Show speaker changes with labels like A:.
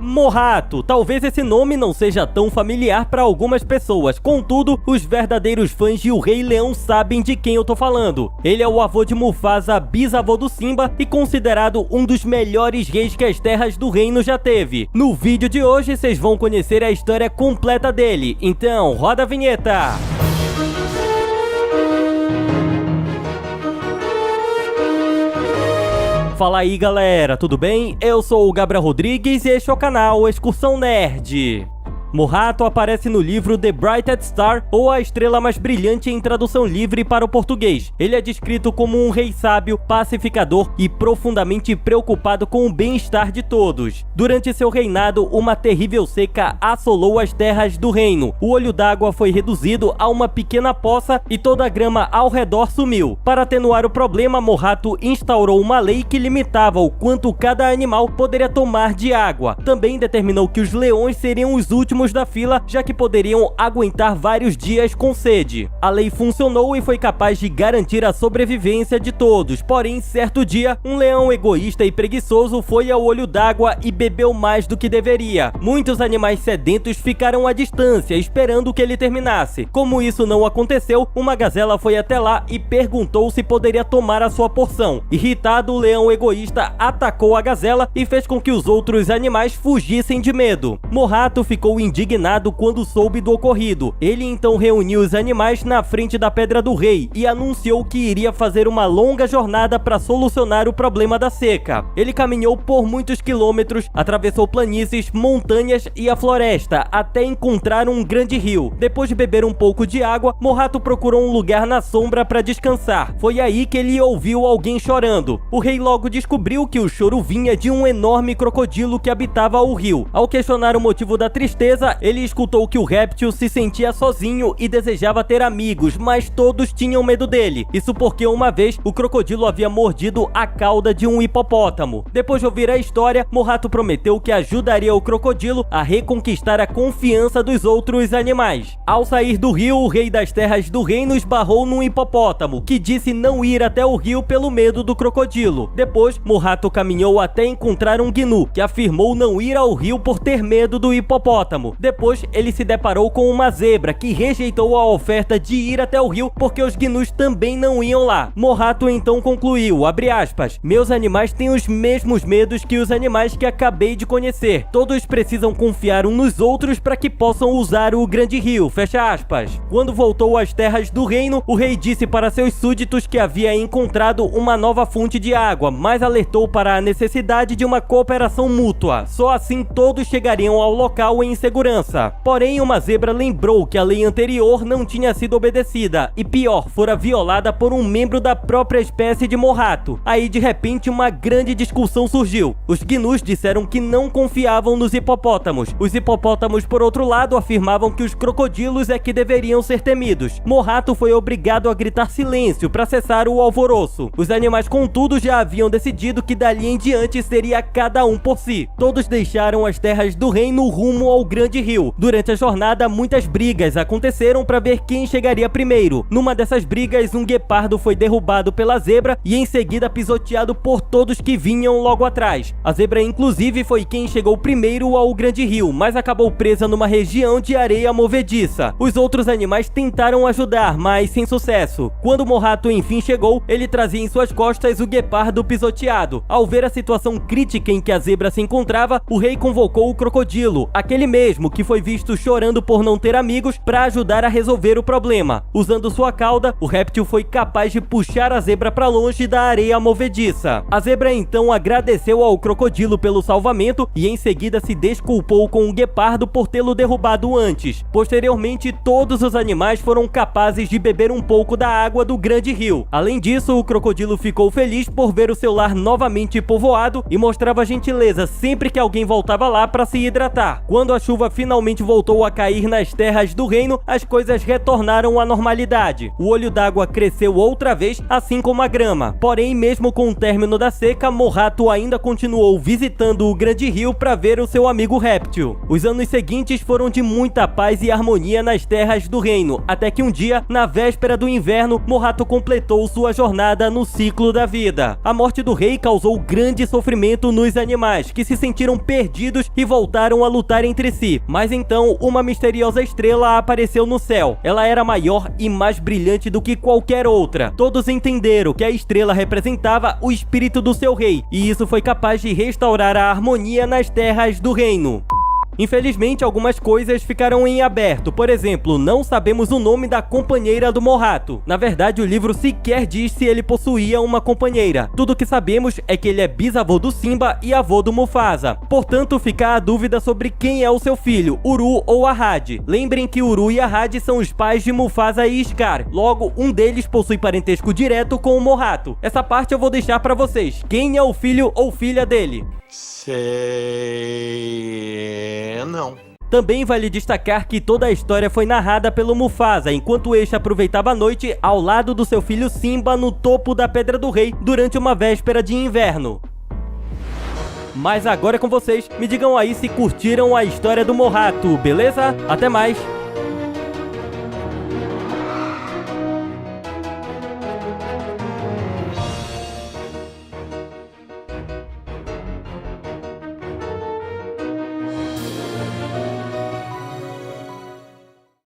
A: Mohato. Talvez esse nome não seja tão familiar para algumas pessoas, contudo, os verdadeiros fãs de O Rei Leão sabem de quem eu tô falando. Ele é o avô de Mufasa, bisavô do Simba e considerado um dos melhores reis que as terras do reino já teve. No vídeo de hoje vocês vão conhecer a história completa dele, então roda a vinheta! Fala aí galera, tudo bem? Eu sou o Gabriel Rodrigues e este é o canal Excursão Nerd. Mohato aparece no livro The Brightest Star, ou A Estrela Mais Brilhante em tradução livre para o português. Ele é descrito como um rei sábio, pacificador e profundamente preocupado com o bem-estar de todos. Durante seu reinado, uma terrível seca assolou as terras do reino. O olho d'água foi reduzido a uma pequena poça e toda a grama ao redor sumiu. Para atenuar o problema, Mohato instaurou uma lei que limitava o quanto cada animal poderia tomar de água. Também determinou que os leões seriam os últimos da fila, já que poderiam aguentar vários dias com sede. A lei funcionou e foi capaz de garantir a sobrevivência de todos, porém, certo dia, um leão egoísta e preguiçoso foi ao olho d'água e bebeu mais do que deveria. Muitos animais sedentos ficaram à distância, esperando que ele terminasse. Como isso não aconteceu, uma gazela foi até lá e perguntou se poderia tomar a sua porção. Irritado, o leão egoísta atacou a gazela e fez com que os outros animais fugissem de medo. Mohato ficou indignado quando soube do ocorrido. Ele então reuniu os animais na frente da Pedra do Rei e anunciou que iria fazer uma longa jornada para solucionar o problema da seca. Ele caminhou por muitos quilômetros, atravessou planícies, montanhas e a floresta, até encontrar um grande rio. Depois de beber um pouco de água, Mohato procurou um lugar na sombra para descansar. Foi aí que ele ouviu alguém chorando. O rei logo descobriu que o choro vinha de um enorme crocodilo que habitava o rio. Ao questionar o motivo da tristeza, ele escutou que o réptil se sentia sozinho e desejava ter amigos, mas todos tinham medo dele. Isso porque uma vez o crocodilo havia mordido a cauda de um hipopótamo. Depois de ouvir a história, Mohato prometeu que ajudaria o crocodilo a reconquistar a confiança dos outros animais. Ao sair do rio, o rei das terras do reino esbarrou num hipopótamo, que disse não ir até o rio pelo medo do crocodilo. Depois, Mohato caminhou até encontrar um gnu, que afirmou não ir ao rio por ter medo do hipopótamo. Depois, ele se deparou com uma zebra que rejeitou a oferta de ir até o rio porque os gnus também não iam lá. Mohato então concluiu, abre aspas, meus animais têm os mesmos medos que os animais que acabei de conhecer. Todos precisam confiar uns nos outros para que possam usar o grande rio, fecha aspas. Quando voltou às terras do reino, o rei disse para seus súditos que havia encontrado uma nova fonte de água, mas alertou para a necessidade de uma cooperação mútua. Só assim todos chegariam ao local em segurança. Porém, uma zebra lembrou que a lei anterior não tinha sido obedecida e, pior, fora violada por um membro da própria espécie de Mohato. Aí, de repente, uma grande discussão surgiu. Os gnus disseram que não confiavam nos hipopótamos. Os hipopótamos, por outro lado, afirmavam que os crocodilos é que deveriam ser temidos. Mohato foi obrigado a gritar silêncio para cessar o alvoroço. Os animais, contudo, já haviam decidido que dali em diante seria cada um por si. Todos deixaram as terras do reino rumo ao grande rio. Durante a jornada, muitas brigas aconteceram para ver quem chegaria primeiro. Numa dessas brigas, um guepardo foi derrubado pela zebra e em seguida pisoteado por todos que vinham logo atrás. A zebra, inclusive, foi quem chegou primeiro ao grande rio, mas acabou presa numa região de areia movediça. Os outros animais tentaram ajudar, mas sem sucesso. Quando Mohato enfim chegou, ele trazia em suas costas o guepardo pisoteado. Ao ver a situação crítica em que a zebra se encontrava, o rei convocou o crocodilo, aquele mesmo que foi visto chorando por não ter amigos, para ajudar a resolver o problema. Usando sua cauda, o réptil foi capaz de puxar a zebra para longe da areia movediça. A zebra então agradeceu ao crocodilo pelo salvamento e em seguida se desculpou com o guepardo por tê-lo derrubado antes. Posteriormente, todos os animais foram capazes de beber um pouco da água do grande rio. Além disso, o crocodilo ficou feliz por ver o seu lar novamente povoado e mostrava gentileza sempre que alguém voltava lá para se hidratar. Quando a chuva chuva finalmente voltou a cair nas terras do reino, as coisas retornaram à normalidade. O olho d'água cresceu outra vez, assim como a grama. Porém, mesmo com o término da seca, Mohato ainda continuou visitando o grande rio para ver o seu amigo réptil. Os anos seguintes foram de muita paz e harmonia nas terras do reino, até que um dia, na véspera do inverno, Mohato completou sua jornada no ciclo da vida. A morte do rei causou grande sofrimento nos animais, que se sentiram perdidos e voltaram a lutar entre si. Mas então, uma misteriosa estrela apareceu no céu. Ela era maior e mais brilhante do que qualquer outra. Todos entenderam que a estrela representava o espírito do seu rei, e isso foi capaz de restaurar a harmonia nas terras do reino. Infelizmente, algumas coisas ficaram em aberto. Por exemplo, não sabemos o nome da companheira do Mohato. Na verdade, o livro sequer diz se ele possuía uma companheira. Tudo que sabemos é que ele é bisavô do Simba e avô do Mufasa. Portanto, fica a dúvida sobre quem é o seu filho, Uru ou Ahad. Lembrem que Uru e Ahad são os pais de Mufasa e Scar. Logo, um deles possui parentesco direto com o Mohato. Essa parte eu vou deixar pra vocês. Quem é o filho ou filha dele?
B: Não.
A: Também vale destacar que toda a história foi narrada pelo Mufasa, enquanto este aproveitava a noite ao lado do seu filho Simba no topo da Pedra do Rei durante uma véspera de inverno. Mas agora é com vocês, me digam aí se curtiram a história do Mohato, beleza? Até mais!